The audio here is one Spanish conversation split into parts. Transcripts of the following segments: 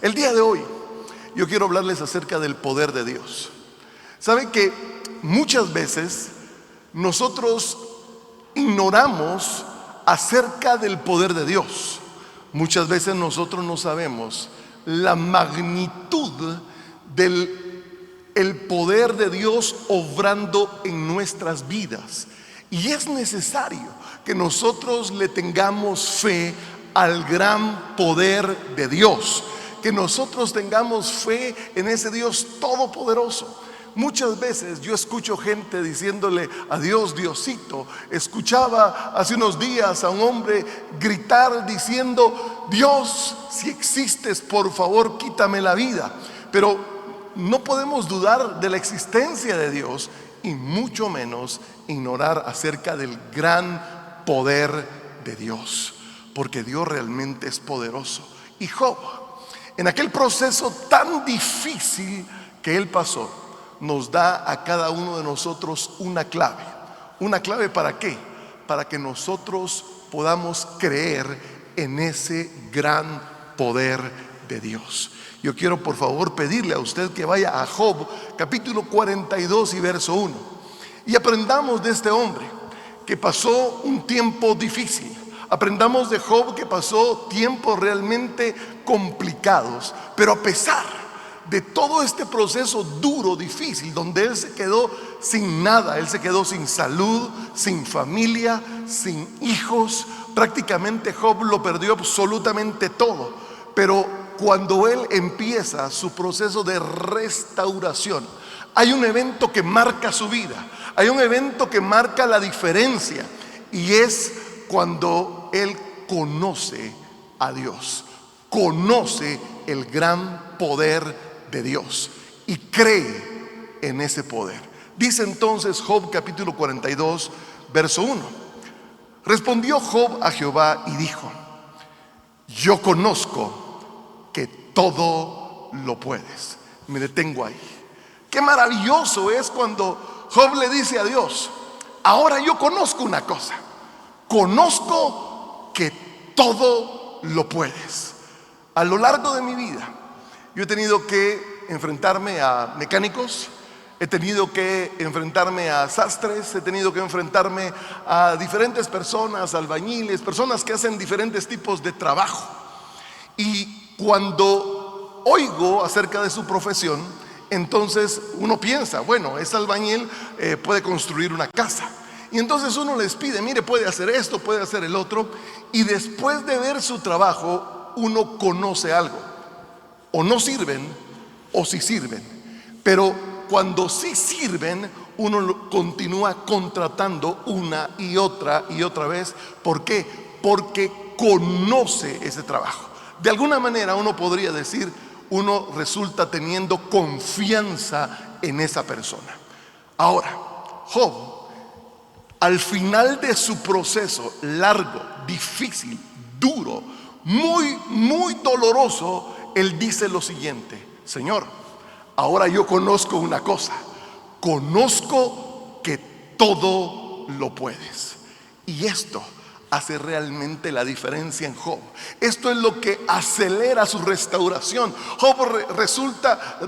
El día de hoy yo quiero hablarles acerca del poder de Dios. ¿Saben que muchas veces nosotros ignoramos acerca del poder de Dios? Muchas veces nosotros no sabemos la magnitud del poder de Dios obrando en nuestras vidas. Y es necesario que nosotros le tengamos fe al gran poder de Dios, que nosotros tengamos fe en ese Dios todopoderoso. Muchas veces yo escucho gente diciéndole a Dios, Diosito. Escuchaba hace unos días a un hombre gritar diciendo: Dios, si existes, por favor, quítame la vida. Pero no podemos dudar de la existencia de Dios y mucho menos ignorar acerca del gran poder de Dios, porque Dios realmente es poderoso. Y Job, en aquel proceso tan difícil que él pasó, nos da a cada uno de nosotros una clave. ¿Una clave para qué? Para que nosotros podamos creer en ese gran poder de Dios. Yo quiero por favor pedirle a usted que vaya a Job capítulo 42 y verso 1 y aprendamos de este hombre que pasó un tiempo difícil. Aprendamos de Job que pasó tiempos realmente complicados, pero a pesar de todo este proceso duro, difícil, donde él se quedó sin nada, él se quedó sin salud, sin familia, sin hijos. Prácticamente Job lo perdió absolutamente todo. Pero cuando él empieza su proceso de restauración, hay un evento que marca su vida, hay un evento que marca la diferencia, y es cuando él conoce a Dios, conoce el gran poder de Dios y cree en ese poder. Dice entonces Job capítulo 42 verso 1: respondió Job a Jehová y dijo: yo conozco que todo lo puedes. Me detengo ahí. Qué maravilloso es cuando Job le dice a Dios: ahora yo conozco una cosa, conozco que todo lo puedes. A lo largo de mi vida yo he tenido que enfrentarme a mecánicos, he tenido que enfrentarme a sastres, he tenido que enfrentarme a diferentes personas, albañiles, personas que hacen diferentes tipos de trabajo. Y cuando oigo acerca de su profesión, entonces uno piensa, bueno, ese albañil puede construir una casa. Y entonces uno les pide, mire, puede hacer esto, puede hacer el otro. Y después de ver su trabajo, uno conoce algo: o no sirven o sí sirven. Pero cuando sí sirven, uno continúa contratando una y otra vez. ¿Por qué? Porque conoce ese trabajo. De alguna manera uno podría decir, uno resulta teniendo confianza en esa persona. Ahora, Job, al final de su proceso largo, difícil, duro, muy doloroso, él dice lo siguiente: Señor, ahora yo conozco una cosa, conozco que todo lo puedes. Y esto hace realmente la diferencia en Job. Esto es lo que acelera su restauración. Job resulta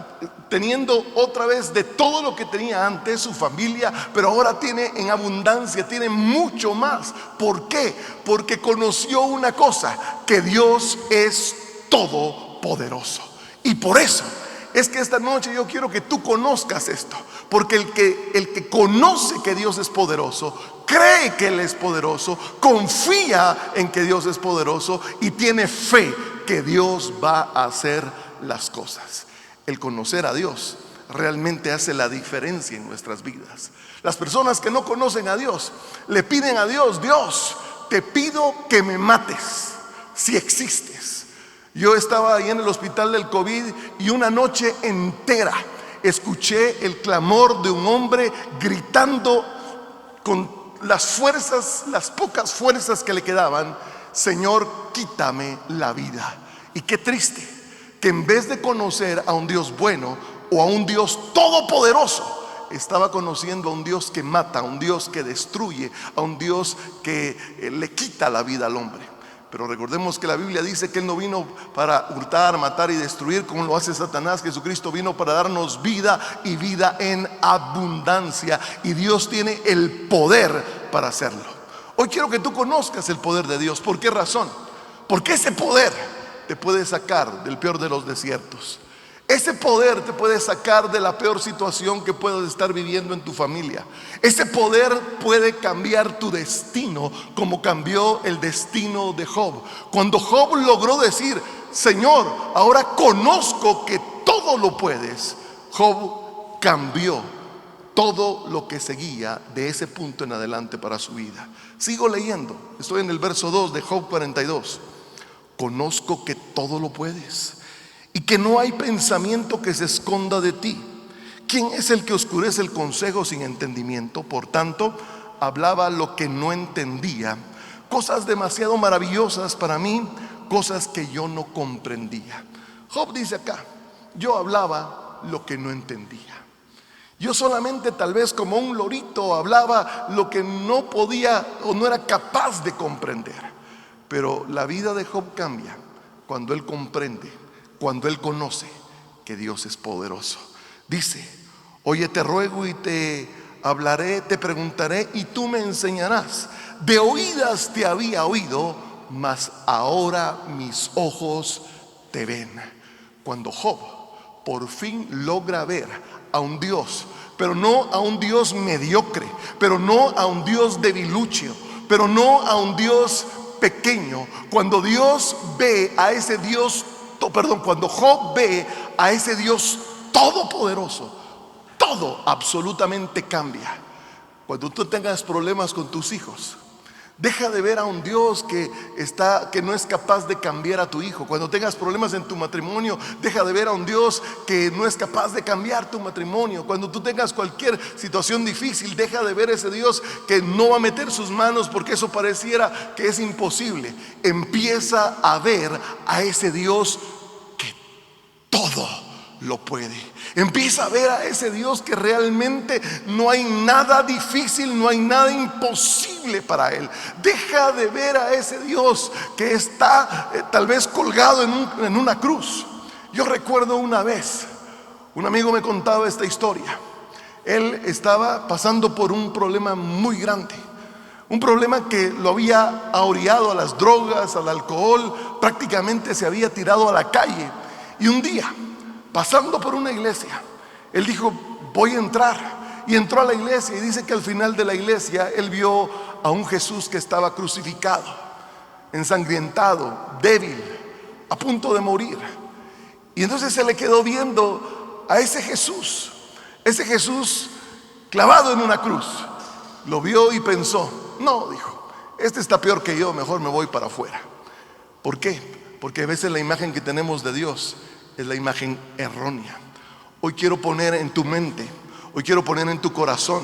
teniendo otra vez de todo lo que tenía antes, su familia, pero ahora tiene en abundancia, tiene mucho más. ¿Por qué? Porque conoció una cosa: que Dios es todopoderoso. Y por eso es que esta noche yo quiero que tú conozcas esto, porque el que conoce que Dios es poderoso, cree que Él es poderoso, confía en que Dios es poderoso y tiene fe que Dios va a hacer las cosas. El conocer a Dios realmente hace la diferencia en nuestras vidas. Las personas que no conocen a Dios le piden a Dios: Dios, te pido que me mates si existes. Yo estaba ahí en el hospital del COVID y una noche entera escuché el clamor de un hombre gritando con las fuerzas, las pocas fuerzas que le quedaban: Señor, quítame la vida. Y qué triste que en vez de conocer a un Dios bueno o a un Dios todopoderoso, estaba conociendo a un Dios que mata, a un Dios que destruye, a un Dios que le quita la vida al hombre. Pero recordemos que la Biblia dice que Él no vino para hurtar, matar y destruir como lo hace Satanás. Jesucristo vino para darnos vida y vida en abundancia. Y Dios tiene el poder para hacerlo. Hoy quiero que tú conozcas el poder de Dios. ¿Por qué razón? Porque ese poder te puede sacar del peor de los desiertos. Ese poder te puede sacar de la peor situación que puedas estar viviendo en tu familia. Ese poder puede cambiar tu destino, como cambió el destino de Job. Cuando Job logró decir: Señor, ahora conozco que todo lo puedes, Job cambió todo lo que seguía de ese punto en adelante para su vida. Sigo leyendo, estoy en el verso 2 de Job 42. Conozco que todo lo puedes y que no hay pensamiento que se esconda de ti. ¿Quién es el que oscurece el consejo sin entendimiento? Por tanto, hablaba lo que no entendía, cosas demasiado maravillosas para mí, cosas que yo no comprendía. Job dice acá: yo hablaba lo que no entendía. Yo solamente, tal vez como un lorito, hablaba lo que no podía o no era capaz de comprender. Pero la vida de Job cambia cuando él comprende, cuando él conoce que Dios es poderoso. Dice: oye, te ruego y te hablaré, te preguntaré y tú me enseñarás. De oídas te había oído, mas ahora mis ojos te ven. Cuando Job por fin logra ver a un Dios, pero no a un Dios mediocre, pero no a un Dios debilucho, pero no a un Dios pequeño. Cuando Dios ve a ese Dios, cuando Job ve a ese Dios todopoderoso, todo absolutamente cambia. Cuando tú tengas problemas con tus hijos, deja de ver a un Dios que no es capaz de cambiar a tu hijo. Cuando tengas problemas en tu matrimonio, deja de ver a un Dios que no es capaz de cambiar tu matrimonio. Cuando tú tengas cualquier situación difícil, deja de ver a ese Dios que no va a meter sus manos porque eso pareciera que es imposible. Empieza a ver a ese Dios que todo lo puede. Empieza a ver a ese Dios que realmente no hay nada difícil, no hay nada imposible para Él. Deja de ver a ese Dios que está tal vez colgado en una cruz. Yo recuerdo una vez, un amigo me contaba esta historia. Él estaba pasando por un problema muy grande, un problema que lo había ahorillado a las drogas, al alcohol, prácticamente se había tirado a la calle. Y un día, pasando por una iglesia, él dijo: voy a entrar. Y entró a la iglesia y dice que al final de la iglesia él vio a un Jesús que estaba crucificado, ensangrentado, débil, a punto de morir. Y entonces se le quedó viendo a ese Jesús clavado en una cruz. Lo vio y pensó: no, dijo, este está peor que yo, mejor me voy para afuera. ¿Por qué? Porque a veces la imagen que tenemos de Dios es la imagen errónea. Hoy quiero poner en tu mente, hoy quiero poner en tu corazón,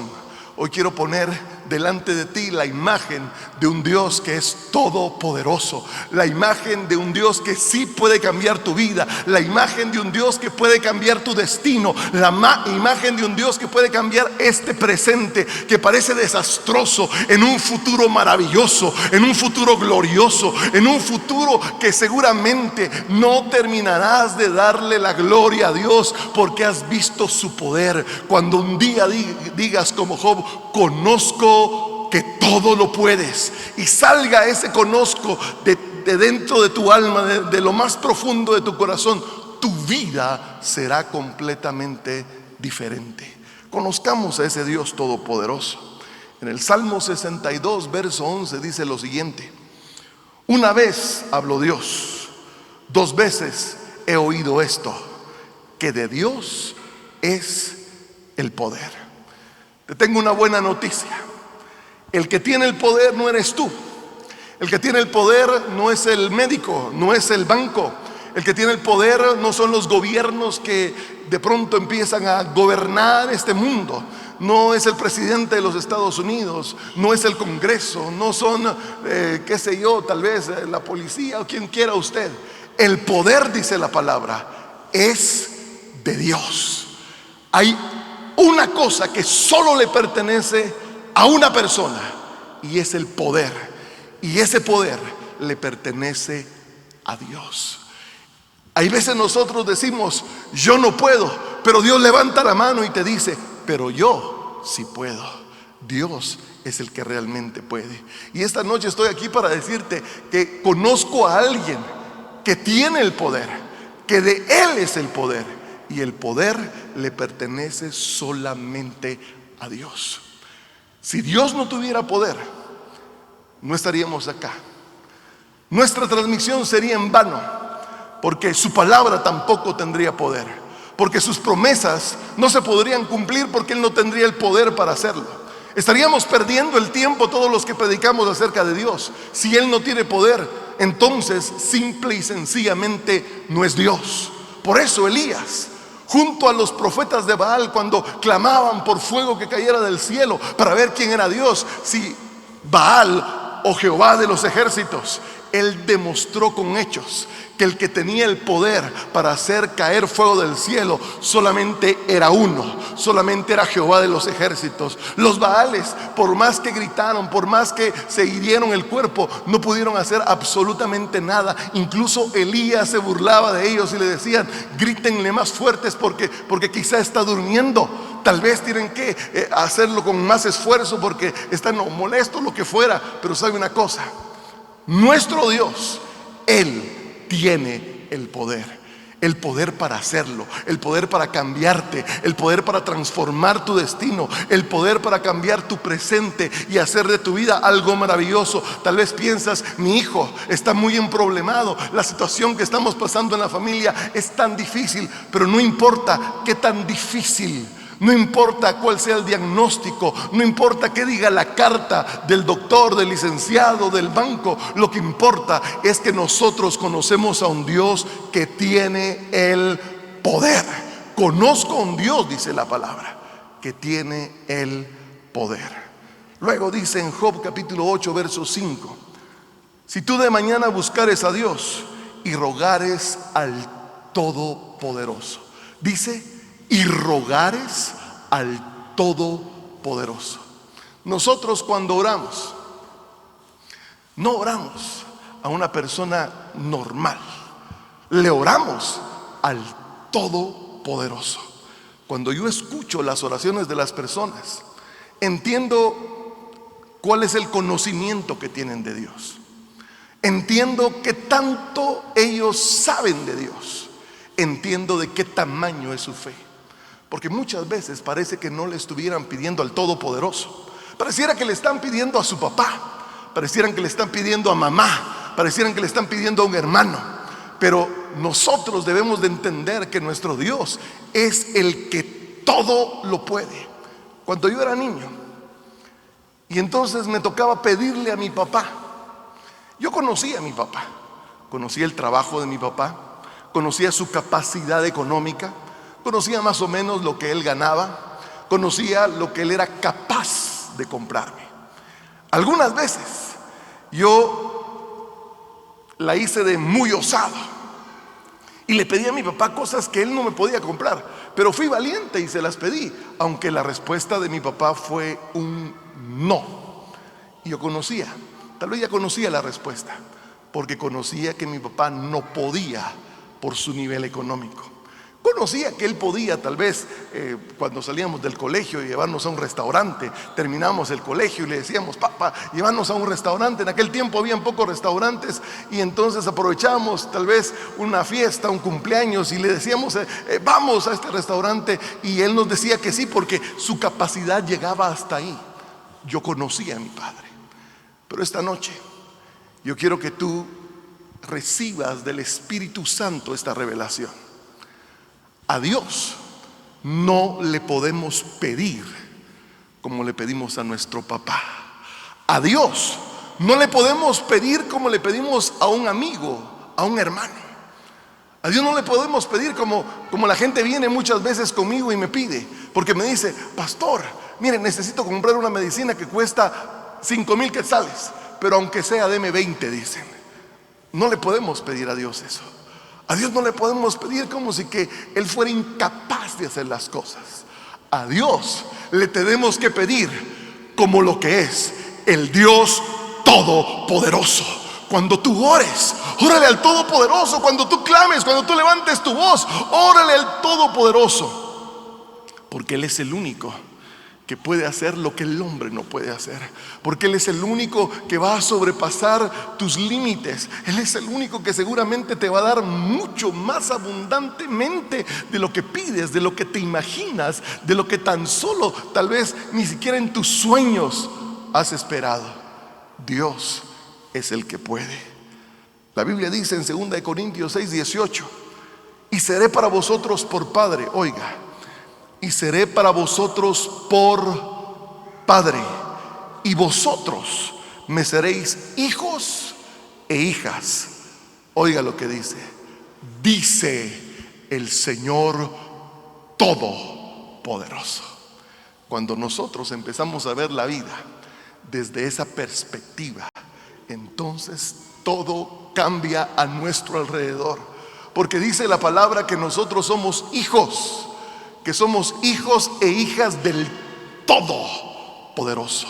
hoy quiero poner delante de ti la imagen de un Dios que es todopoderoso, la imagen de un Dios que sí puede cambiar tu vida, la imagen de un Dios que puede cambiar tu destino, la imagen de un Dios que puede cambiar este presente que parece desastroso en un futuro maravilloso, en un futuro glorioso, en un futuro que seguramente no terminarás de darle la gloria a Dios porque has visto su poder. Cuando un día digas como Job: conozco que todo lo puedes, y salga ese conozco de dentro de tu alma, de lo más profundo de tu corazón, tu vida será completamente diferente. Conozcamos a ese Dios todopoderoso. En el Salmo 62, verso 11 dice lo siguiente: una vez habló Dios, dos veces he oído esto, que de Dios es el poder. Te tengo una buena noticia. El que tiene el poder no eres tú. El que tiene el poder no es el médico, no es el banco. El que tiene el poder no son los gobiernos que de pronto empiezan a gobernar este mundo. No es el presidente de los Estados Unidos, no es el Congreso, no son, qué sé yo, tal vez la policía o quien quiera usted. El poder, dice la palabra, es de Dios. Hay una cosa que solo le pertenece a una persona, y es el poder. Y ese poder le pertenece a Dios. Hay veces nosotros decimos, yo no puedo, pero Dios levanta la mano y te dice, pero yo sí puedo. Dios es el que realmente puede. Y esta noche estoy aquí para decirte que conozco a alguien que tiene el poder, que de Él es el poder, y el poder le pertenece solamente a Dios. Si Dios no tuviera poder, no estaríamos acá. Nuestra transmisión sería en vano, porque su palabra tampoco tendría poder, porque sus promesas no se podrían cumplir, porque Él no tendría el poder para hacerlo. Estaríamos perdiendo el tiempo todos los que predicamos acerca de Dios. Si Él no tiene poder, entonces simple y sencillamente no es Dios. Por eso Elías, junto a los profetas de Baal, cuando clamaban por fuego que cayera del cielo para ver quién era Dios, si Baal o Jehová de los ejércitos, él demostró con hechos que el que tenía el poder para hacer caer fuego del cielo solamente era uno, solamente era Jehová de los ejércitos. Los Baales, por más que gritaron, por más que se hirieron el cuerpo, no pudieron hacer absolutamente nada. Incluso Elías se burlaba de ellos y le decían, grítenle más fuertes porque quizá está durmiendo. Tal vez tienen que hacerlo con más esfuerzo porque están molestos, lo que fuera. Pero sabe una cosa, nuestro Dios, Él tiene el poder para hacerlo, el poder para cambiarte, el poder para transformar tu destino, el poder para cambiar tu presente y hacer de tu vida algo maravilloso. Tal vez piensas, mi hijo está muy emproblemado, la situación que estamos pasando en la familia es tan difícil, pero no importa qué tan difícil, no importa cuál sea el diagnóstico, no importa qué diga la carta del doctor, del licenciado, del banco. Lo que importa es que nosotros conocemos a un Dios que tiene el poder. Conozco a un Dios, dice la palabra, que tiene el poder. Luego dice en Job capítulo 8 verso 5, si tú de mañana buscares a Dios y rogares al Todopoderoso, dice, y rogares al Todopoderoso. Nosotros cuando oramos, no oramos a una persona normal, le oramos al Todopoderoso. Cuando yo escucho las oraciones de las personas, entiendo cuál es el conocimiento que tienen de Dios. Entiendo que tanto ellos saben de Dios. Entiendo de qué tamaño es su fe. Porque muchas veces parece que no le estuvieran pidiendo al Todopoderoso. Pareciera que le están pidiendo a su papá, parecieran que le están pidiendo a mamá, parecieran que le están pidiendo a un hermano. Pero nosotros debemos de entender que nuestro Dios es el que todo lo puede. Cuando yo era niño y entonces me tocaba pedirle a mi papá, yo conocía a mi papá, conocía el trabajo de mi papá, conocía su capacidad económica, conocía más o menos lo que él ganaba, conocía lo que él era capaz de comprarme. Algunas veces yo la hice de muy osado y le pedí a mi papá cosas que él no me podía comprar, pero fui valiente y se las pedí, aunque la respuesta de mi papá fue un no. Y yo conocía, tal vez ya conocía la respuesta, porque conocía que mi papá no podía por su nivel económico. Conocía que él podía tal vez cuando salíamos del colegio llevarnos a un restaurante. Terminamos el colegio y le decíamos, papá, llévanos a un restaurante. En aquel tiempo habían pocos restaurantes y entonces aprovechábamos tal vez una fiesta, un cumpleaños y le decíamos, vamos a este restaurante, y él nos decía que sí porque su capacidad llegaba hasta ahí. Yo conocía a mi padre. Pero esta noche yo quiero que tú recibas del Espíritu Santo esta revelación. A Dios no le podemos pedir como le pedimos a nuestro papá. A Dios no le podemos pedir como le pedimos a un amigo, a un hermano. A Dios no le podemos pedir como la gente viene muchas veces conmigo y me pide, porque me dice, pastor, mire, necesito comprar una medicina que cuesta 5,000 quetzales, pero aunque sea deme 20, dicen. No le podemos pedir a Dios eso. A Dios no le podemos pedir como si que Él fuera incapaz de hacer las cosas. A Dios le tenemos que pedir como lo que es, el Dios todopoderoso, cuando tú ores, órale al Todopoderoso. Cuando tú clames, cuando tú levantes tu voz, órale al Todopoderoso. Porque Él es el único que puede hacer lo que el hombre no puede hacer. Porque Él es el único que va a sobrepasar tus límites. Él es el único que seguramente te va a dar mucho más abundantemente de lo que pides, de lo que te imaginas, de lo que tan solo tal vez ni siquiera en tus sueños has esperado. Dios es el que puede. La Biblia dice en 2 Corintios 6:18: y seré para vosotros por Padre, oiga, y seré para vosotros por Padre, y vosotros me seréis hijos e hijas. Oiga lo que dice: dice el Señor Todopoderoso. Cuando nosotros empezamos a ver la vida desde esa perspectiva, entonces todo cambia a nuestro alrededor. Porque dice la palabra que nosotros somos hijos, que somos hijos e hijas del Todopoderoso,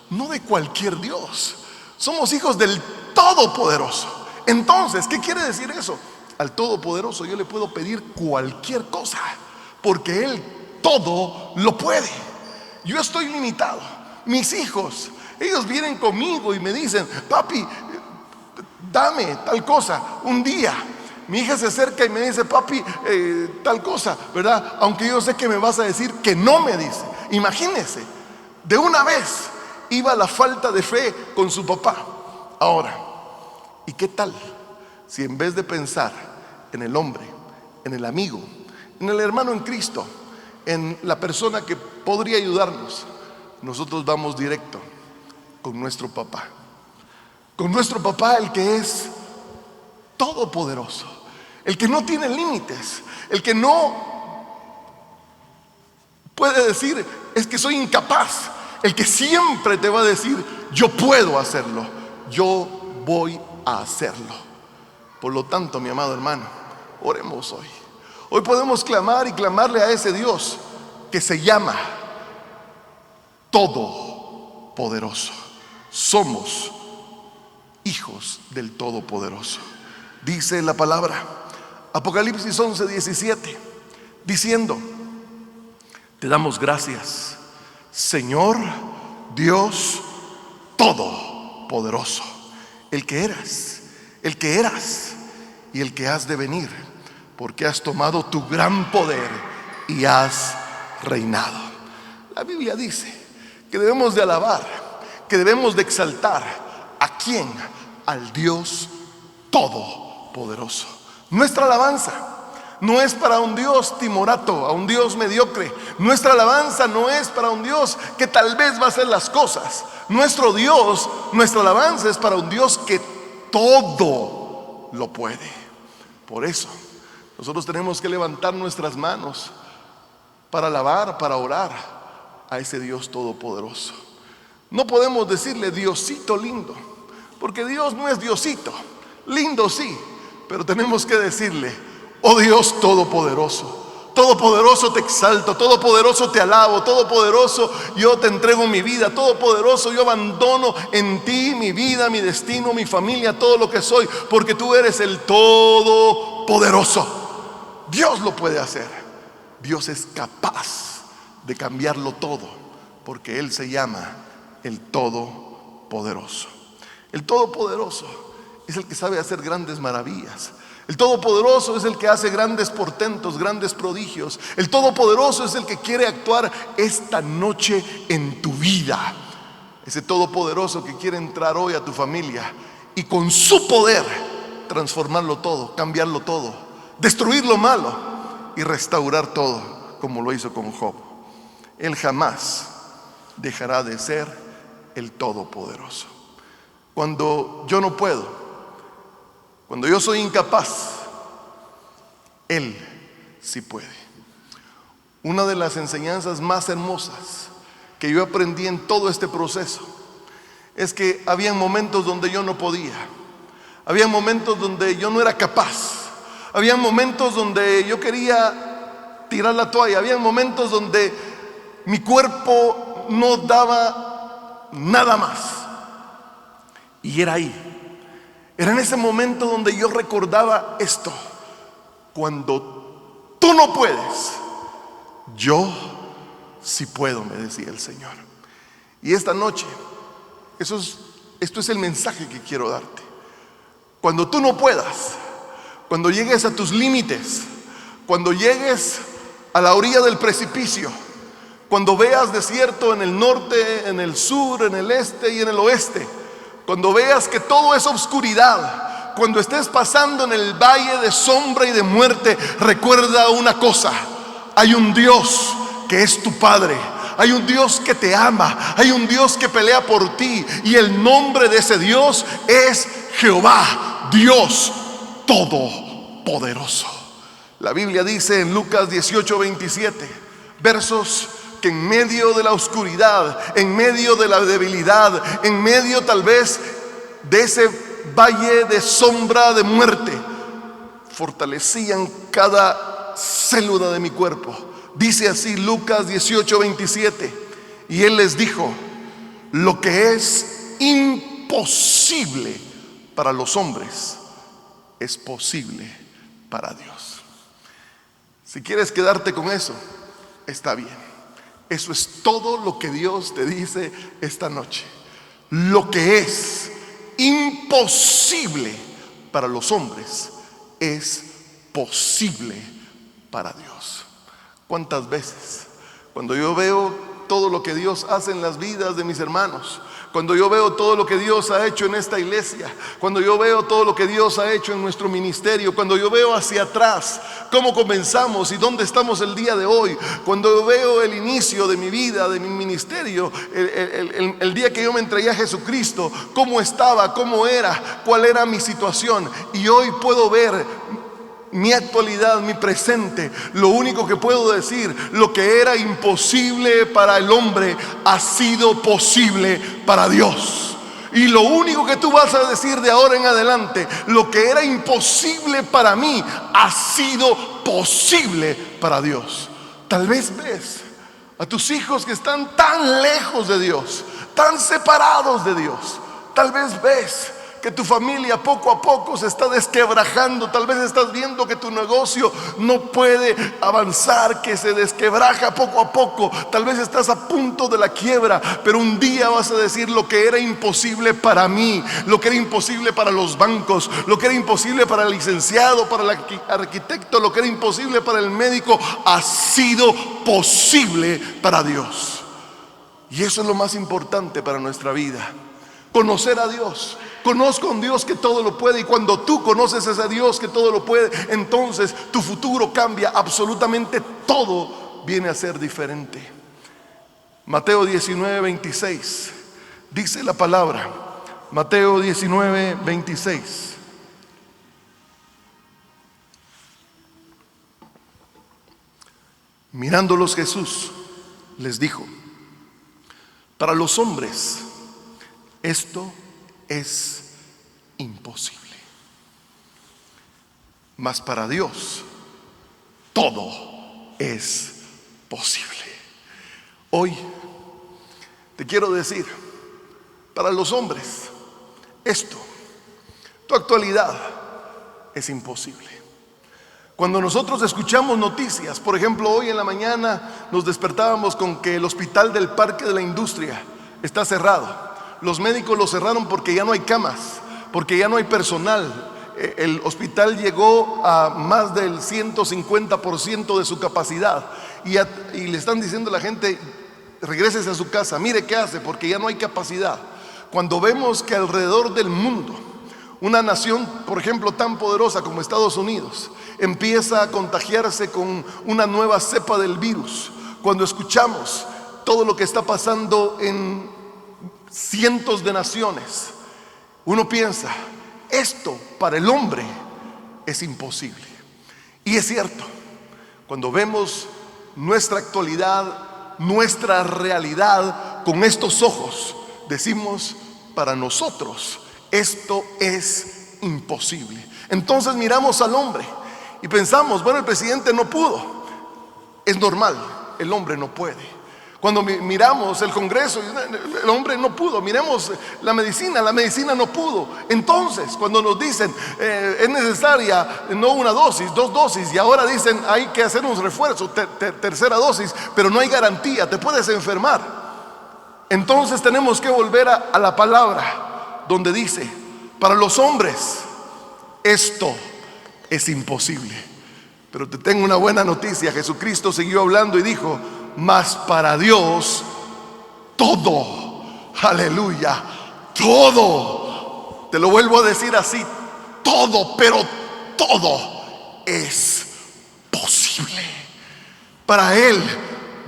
no de cualquier Dios. Somos hijos del Todopoderoso. Entonces, ¿qué quiere decir eso? Al Todopoderoso yo le puedo pedir cualquier cosa, porque Él todo lo puede. Yo estoy limitado. Mis hijos, ellos vienen conmigo y me dicen: papi, dame tal cosa. Un día mi hija se acerca y me dice: papi, tal cosa, ¿verdad? Aunque yo sé que me vas a decir que no me dice. Imagínese, de una vez iba la falta de fe con su papá. Ahora, ¿y qué tal si en vez de pensar en el hombre, en el amigo, en el hermano en Cristo, en la persona que podría ayudarnos, nosotros vamos directo con nuestro papá? Con nuestro papá, el que es todopoderoso, el que no tiene límites, el que no puede decir: es que soy incapaz. El que siempre te va a decir: yo puedo hacerlo, yo voy a hacerlo. Por lo tanto, mi amado hermano, oremos hoy. Hoy podemos clamar y clamarle a ese Dios que se llama Todopoderoso. Somos hijos del Todopoderoso. Dice la palabra, Apocalipsis 11:17, diciendo: te damos gracias, Señor Dios Todopoderoso, el que eras, el que eras y el que has de venir, porque has tomado tu gran poder y has reinado. La Biblia dice que debemos de alabar, que debemos de exaltar ¿a quién? Al Dios Todopoderoso. Nuestra alabanza no es para un Dios timorato, a un Dios mediocre. Nuestra alabanza no es para un Dios que tal vez va a hacer las cosas. Nuestro Dios, nuestra alabanza es para un Dios que todo lo puede. Por eso nosotros tenemos que levantar nuestras manos para alabar, para orar a ese Dios todopoderoso. No podemos decirle: Diosito lindo, porque Dios no es Diosito. Lindo sí, pero tenemos que decirle: oh Dios todopoderoso, todopoderoso te exalto, todopoderoso te alabo, todopoderoso yo te entrego mi vida, todopoderoso yo abandono en ti mi vida, mi destino, mi familia, todo lo que soy, porque tú eres el todopoderoso. Dios lo puede hacer. Dios es capaz de cambiarlo todo, porque Él se llama el Todopoderoso. El Todopoderoso es el que sabe hacer grandes maravillas. El Todopoderoso es el que hace grandes portentos, grandes prodigios. El Todopoderoso es el que quiere actuar esta noche en tu vida. Ese Todopoderoso que quiere entrar hoy a tu familia y con su poder transformarlo todo, cambiarlo todo, destruir lo malo y restaurar todo, como lo hizo con Job. Él jamás dejará de ser el Todopoderoso. Cuando yo no puedo, cuando yo soy incapaz, Él sí puede. Una de las enseñanzas más hermosas que yo aprendí en todo este proceso es que había momentos donde yo no podía, había momentos donde yo no era capaz, había momentos donde yo quería tirar la toalla, había momentos donde mi cuerpo no daba nada más. Y era ahí Era en ese momento donde yo recordaba esto: cuando tú no puedes, yo sí puedo, me decía el Señor. Y esta noche, esto es el mensaje que quiero darte. Cuando tú no puedas, cuando llegues a tus límites, cuando llegues a la orilla del precipicio, cuando veas desierto en el norte, en el sur, en el este y en el oeste, cuando veas que todo es oscuridad, cuando estés pasando en el valle de sombra y de muerte, recuerda una cosa: hay un Dios que es tu Padre, hay un Dios que te ama, hay un Dios que pelea por ti, y el nombre de ese Dios es Jehová, Dios Todopoderoso. La Biblia dice en Lucas 18:27, versos que en medio de la oscuridad, en medio de la debilidad, en medio tal vez de ese valle de sombra de muerte, fortalecían cada célula de mi cuerpo. Dice así Lucas 18:27, y Él les dijo: lo que es imposible para los hombres es posible para Dios. Si quieres quedarte con eso, está bien. Eso es todo lo que Dios te dice esta noche. Lo que es imposible para los hombres es posible para Dios. ¿Cuántas veces cuando yo veo todo lo que Dios hace en las vidas de mis hermanos, cuando yo veo todo lo que Dios ha hecho en esta iglesia, cuando yo veo todo lo que Dios ha hecho en nuestro ministerio, cuando yo veo hacia atrás cómo comenzamos y dónde estamos el día de hoy, cuando yo veo el inicio de mi vida, de mi ministerio, el día que yo me entregué a Jesucristo, cómo estaba, cómo era, cuál era mi situación, y hoy puedo ver mi actualidad, mi presente, lo único que puedo decir: lo que era imposible para el hombre ha sido posible para Dios. Y lo único que tú vas a decir de ahora en adelante: lo que era imposible para mí ha sido posible para Dios. Tal vez ves a tus hijos que están tan lejos de Dios, tan separados de Dios. Tal vez ves que tu familia poco a poco se está desquebrajando. Tal vez estás viendo que tu negocio no puede avanzar, que se desquebraja poco a poco. Tal vez estás a punto de la quiebra, pero un día vas a decir: lo que era imposible para mí, lo que era imposible para los bancos, lo que era imposible para el licenciado, para el arquitecto, lo que era imposible para el médico, ha sido posible para Dios. Y eso es lo más importante para nuestra vida: conocer a Dios. Conozco a un Dios que todo lo puede, y cuando tú conoces a ese Dios que todo lo puede, entonces tu futuro cambia, absolutamente todo viene a ser diferente. Mateo 19:26 dice la palabra. Mateo 19:26. Mirándolos Jesús les dijo: para los hombres esto es imposible, mas para Dios todo es posible. Hoy te quiero decir: para los hombres esto, tu actualidad, es imposible. Cuando nosotros escuchamos noticias, por ejemplo, hoy en la mañana nos despertábamos con que el hospital del Parque de la Industria está cerrado. Los médicos lo cerraron porque ya no hay camas, porque ya no hay personal. El hospital llegó a más del 150% de su capacidad, y le están diciendo a la gente: regrésese a su casa, mire qué hace, porque ya no hay capacidad. Cuando vemos que alrededor del mundo una nación, por ejemplo, tan poderosa como Estados Unidos, empieza a contagiarse con una nueva cepa del virus, cuando escuchamos todo lo que está pasando en cientos de naciones, uno piensa: esto para el hombre es imposible. Y es cierto, cuando vemos nuestra actualidad, nuestra realidad con estos ojos, decimos: para nosotros esto es imposible. Entonces miramos al hombre y pensamos: bueno, el presidente no pudo. Es normal, el hombre no puede. Cuando miramos el Congreso, el hombre no pudo. Miremos la medicina no pudo. Entonces, cuando nos dicen es necesaria no una dosis, 2 dosis, y ahora dicen hay que hacer un refuerzo, tercera dosis, pero no hay garantía, te puedes enfermar. Entonces tenemos que volver a la palabra donde dice: para los hombres esto es imposible. Pero te tengo una buena noticia. Jesucristo siguió hablando y dijo: mas para Dios todo, aleluya, todo, te lo vuelvo a decir así, todo, pero todo es posible. Para Él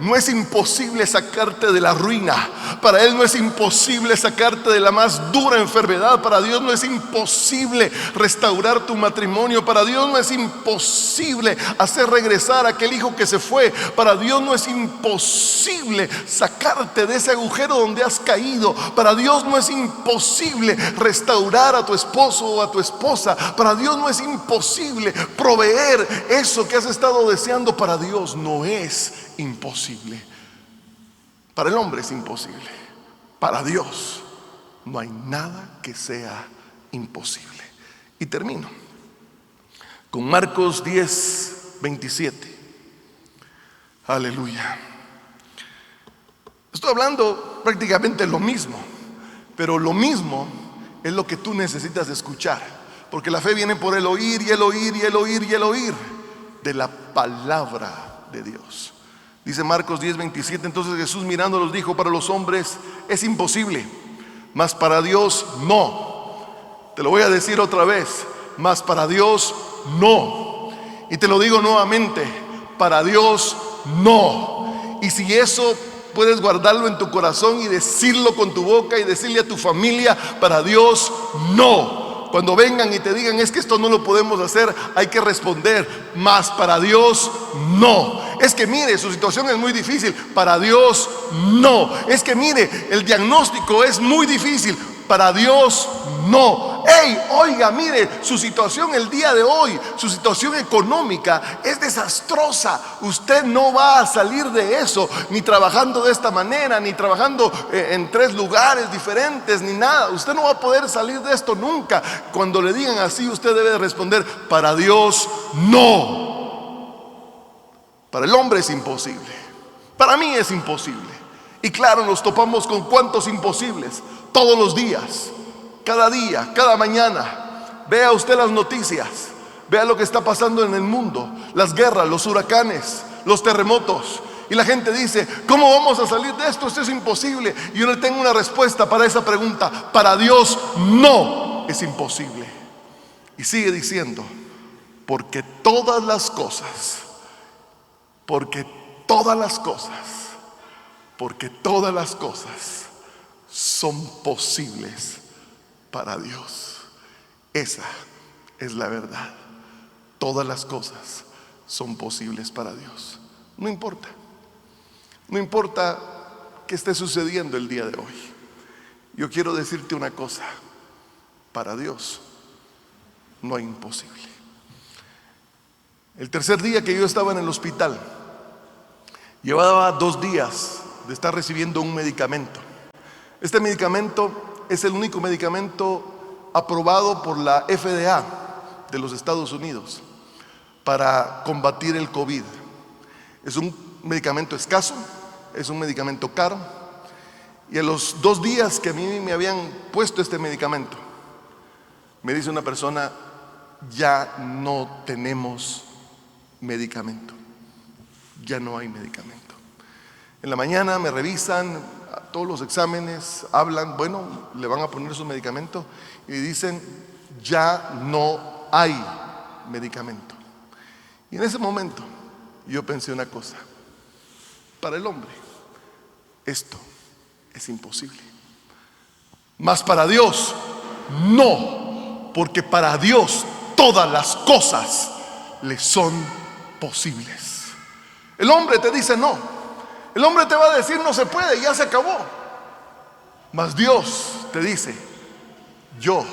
no es imposible sacarte de la ruina. Para Él no es imposible sacarte de la más dura enfermedad. Para Dios no es imposible restaurar tu matrimonio. Para Dios no es imposible hacer regresar a aquel hijo que se fue. Para Dios no es imposible sacarte de ese agujero donde has caído. Para Dios no es imposible restaurar a tu esposo o a tu esposa. Para Dios no es imposible proveer eso que has estado deseando. Para Dios no es imposible. Para el hombre es imposible. Para Dios no hay nada que sea imposible. Y termino con Marcos 10:27. Aleluya. Estoy hablando prácticamente lo mismo, pero lo mismo es lo que tú necesitas escuchar, porque la fe viene por el oír y el oír y el oír y el oír de la palabra de Dios. Dice Marcos 10:27, entonces Jesús mirándolos dijo: para los hombres es imposible, mas para Dios no. Te lo voy a decir otra vez: mas para Dios no. Y te lo digo nuevamente: para Dios no. Y si eso puedes guardarlo en tu corazón y decirlo con tu boca y decirle a tu familia: para Dios no. Cuando vengan y te digan: es que esto no lo podemos hacer, hay que responder: mas para Dios no. Es que mire, su situación es muy difícil. Para Dios no. Es que mire, el diagnóstico es muy difícil. Para Dios no. Hey, oiga, mire, su situación el día de hoy, su situación económica es desastrosa. Usted no va a salir de eso, ni trabajando de esta manera, ni trabajando en 3 lugares diferentes, ni nada. Usted no va a poder salir de esto nunca. Cuando le digan así, usted debe de responder: para Dios no. Para el hombre es imposible. Para mí es imposible. Y claro, nos topamos con cuantos imposibles todos los días, cada día, cada mañana. Vea usted las noticias, vea lo que está pasando en el mundo, las guerras, los huracanes, los terremotos. Y la gente dice: ¿cómo vamos a salir de esto? Esto es imposible. Y yo le tengo una respuesta para esa pregunta: para Dios no es imposible. Y sigue diciendo: porque todas las cosas son posibles para Dios. Esa es la verdad. Todas las cosas son posibles para Dios. No importa qué esté sucediendo el día de hoy. Yo quiero decirte una cosa: para Dios no hay imposible. El tercer día que yo estaba en el hospital, llevaba 2 días de estar recibiendo un medicamento. Este medicamento es el único medicamento aprobado por la FDA de los Estados Unidos para combatir el COVID. Es un medicamento escaso, es un medicamento caro. Y a los 2 días que a mí me habían puesto este medicamento, me dice una persona: ya no tenemos medicamento, ya no hay medicamento. En la mañana me revisan todos los exámenes, hablan, bueno, le van a poner su medicamento, y dicen: ya no hay medicamento. Y en ese momento yo pensé una cosa: para el hombre esto es imposible, mas para Dios no, porque para Dios todas las cosas le son posibles. El hombre te dice no, el hombre te va a decir no se puede, ya se acabó. Mas Dios te dice: yo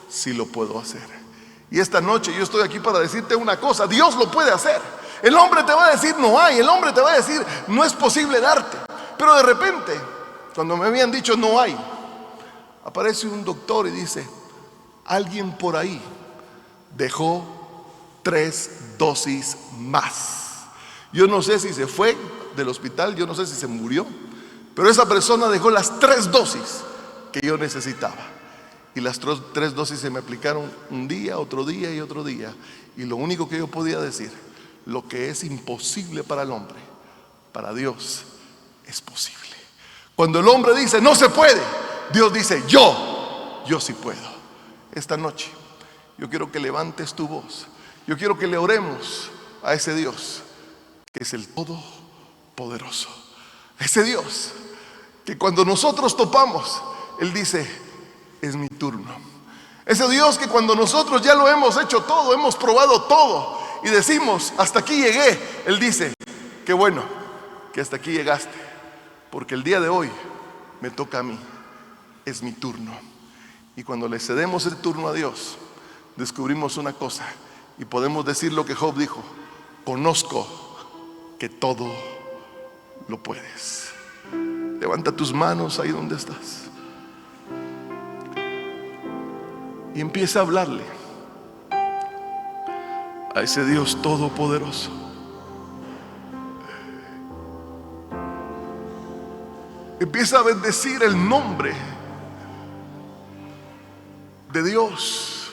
sí lo puedo hacer. Y esta noche yo estoy aquí para decirte una cosa: Dios lo puede hacer. El hombre te va a decir no hay, el hombre te va a decir no es posible darte. Pero de repente, cuando me habían dicho no hay, aparece un doctor y dice: alguien por ahí dejó 3 dosis más. Yo no sé si se fue del hospital, yo no sé si se murió, pero esa persona dejó las 3 dosis que yo necesitaba. Y las 3 dosis se me aplicaron un día, otro día y otro día. Y lo único que yo podía decir: lo que es imposible para el hombre, para Dios es posible. Cuando el hombre dice no se puede, Dios dice yo sí puedo. Esta noche yo quiero que levantes tu voz. Yo quiero que le oremos a ese Dios que es el Todopoderoso. Ese Dios que cuando nosotros topamos, Él dice: es mi turno. Ese Dios que cuando nosotros ya lo hemos hecho todo, hemos probado todo y decimos hasta aquí llegué, Él dice: qué bueno que hasta aquí llegaste, porque el día de hoy me toca a mí, es mi turno. Y cuando le cedemos el turno a Dios, descubrimos una cosa y podemos decir lo que Job dijo: conozco que todo lo puedes. Levanta tus manos ahí donde estás y empieza a hablarle a ese Dios todopoderoso. Empieza a bendecir el nombre de Dios,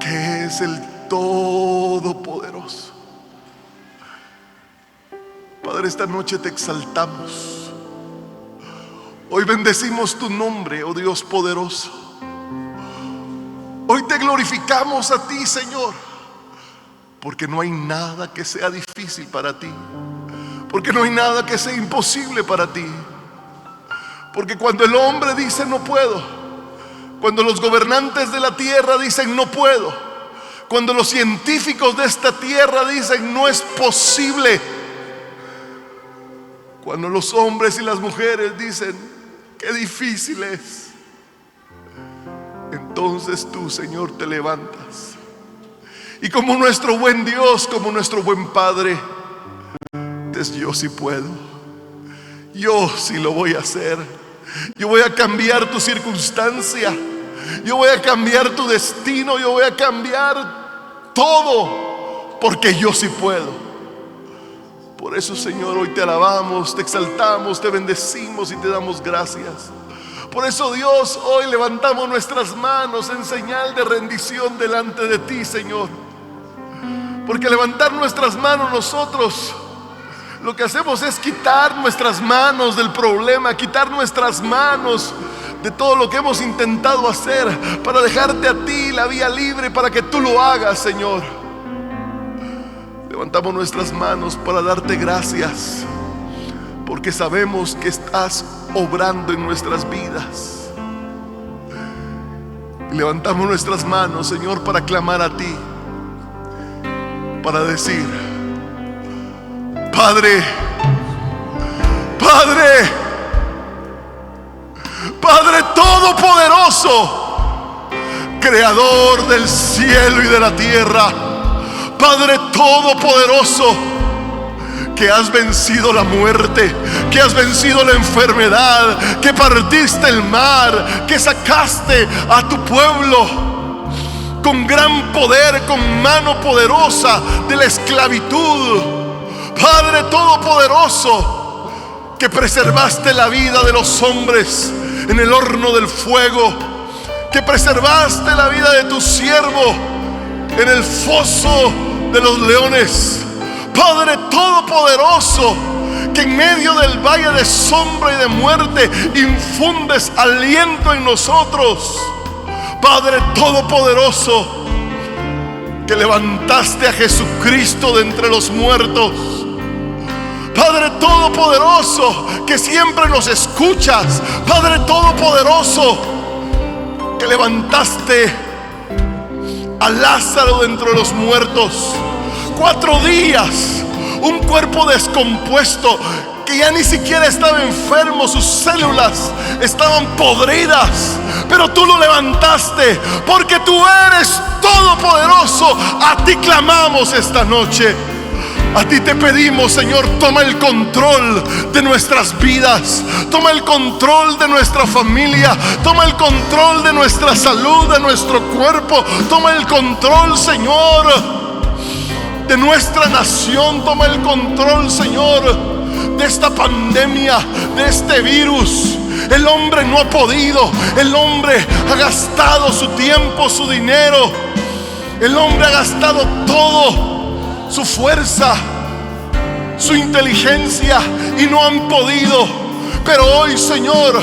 que es el Todopoderoso. Padre, esta noche te exaltamos. Hoy bendecimos tu nombre, oh Dios poderoso. Hoy te glorificamos a ti, Señor, porque no hay nada que sea difícil para ti, porque no hay nada que sea imposible para ti. Porque cuando el hombre dice no puedo, cuando los gobernantes de la tierra dicen no puedo, cuando los científicos de esta tierra dicen no es posible, cuando los hombres y las mujeres dicen qué difícil es, entonces tú, Señor, te levantas y como nuestro buen Dios, como nuestro buen Padre, dices: yo sí puedo, yo sí lo voy a hacer. Yo voy a cambiar tu circunstancia, yo voy a cambiar tu destino, yo voy a cambiar todo, porque yo sí puedo. Por eso, Señor, hoy te alabamos, te exaltamos, te bendecimos y te damos gracias. Por eso, Dios, hoy levantamos nuestras manos en señal de rendición delante de ti, Señor. Porque levantar nuestras manos nosotros, lo que hacemos es quitar nuestras manos del problema, quitar nuestras manos de todo lo que hemos intentado hacer para dejarte a ti la vía libre para que tú lo hagas, Señor. Levantamos nuestras manos para darte gracias, porque sabemos que estás obrando en nuestras vidas. Levantamos nuestras manos, Señor, para clamar a ti, para decir: Padre, Padre, Padre todopoderoso, creador del cielo y de la tierra, Padre todopoderoso, que has vencido la muerte, que has vencido la enfermedad, que partiste el mar, que sacaste a tu pueblo con gran poder, con mano poderosa de la esclavitud. Padre todopoderoso, que preservaste la vida de los hombres en el horno del fuego, que preservaste la vida de tu siervo en el foso de los leones. Padre todopoderoso, que en medio del valle de sombra y de muerte infundes aliento en nosotros. Padre todopoderoso, que levantaste a Jesucristo de entre los muertos. Padre todopoderoso, que siempre nos escuchas. Padre todopoderoso, que levantaste a Lázaro de entre los muertos. 4 días, un cuerpo descompuesto que ya ni siquiera estaba enfermo, sus células estaban podridas, pero tú lo levantaste, porque tú eres todopoderoso. A ti clamamos esta noche. A ti te pedimos, Señor, toma el control de nuestras vidas, toma el control de nuestra familia, toma el control de nuestra salud, de nuestro cuerpo, toma el control, Señor, de nuestra nación, toma el control, Señor, de esta pandemia, de este virus. El hombre no ha podido, el hombre ha gastado su tiempo, su dinero, el hombre ha gastado todo, su fuerza, su inteligencia, y no han podido. Pero hoy, Señor,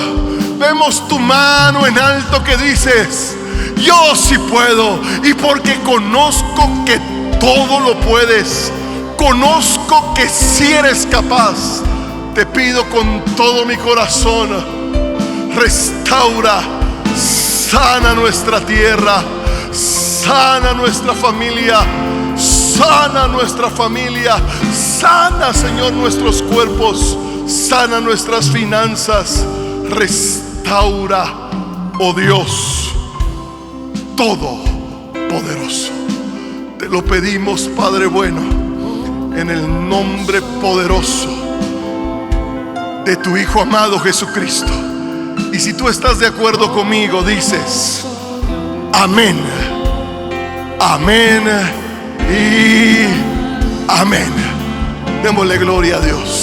vemos tu mano en alto que dices: yo sí puedo. Y porque conozco que todo lo puedes, conozco que sí eres capaz, te pido con todo mi corazón: restaura, sana nuestra tierra, sana nuestra familia, sana nuestra familia, sana, Señor, nuestros cuerpos, sana nuestras finanzas, restaura, oh Dios Todopoderoso. Te lo pedimos, Padre bueno, en el nombre poderoso de tu Hijo amado Jesucristo. Y si tú estás de acuerdo conmigo, dices amén, amén y amén. Démosle gloria a Dios.